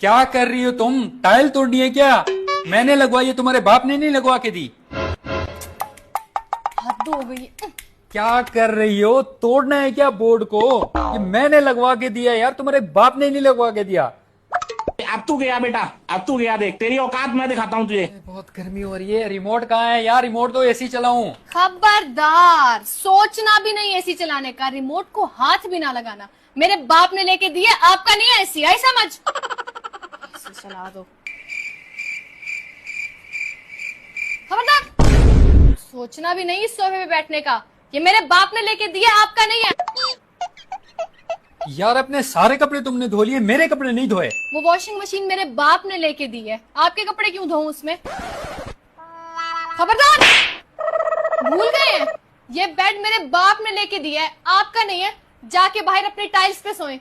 क्या कर रही हो तुम? टाइल तोड़नी है क्या? मैंने लगवाई है, तुम्हारे बाप ने नहीं लगवा के दी। हद हो गई। क्या कर रही हो? तोड़ना है क्या बोर्ड को? ये मैंने लगवा के दिया यार, तुम्हारे बाप ने नहीं लगवा के दिया। अब तू गया बेटा, अब तू गया, देख तेरी औकात मैं दिखाता हूँ तुझे। बहुत गर्मी हो रही है। रिमोट कहाँ है यार? रिमोट तो एसी चलाऊं। खबरदार, सोचना भी नहीं एसी चलाने का, रिमोट को हाथ भी ना लगाना। मेरे बाप ने लेके दिए, आपका नहीं है एसी, आई समझ। एसी चला दो। खबरदार, सोचना भी नहीं इस सोफे पे बैठने का। ये मेरे बाप ने लेके दिया, आपका नहीं है। यार अपने सारे कपड़े तुमने धो लिए, मेरे कपड़े नहीं धोए। वो वॉशिंग मशीन मेरे बाप ने लेके दी है, आपके कपड़े क्यों धोऊं उसमें? खबरदार, भूल गए हैं? ये बेड मेरे बाप ने लेके दिया है, आपका नहीं है। जाके बाहर अपने टाइल्स पे सोएं।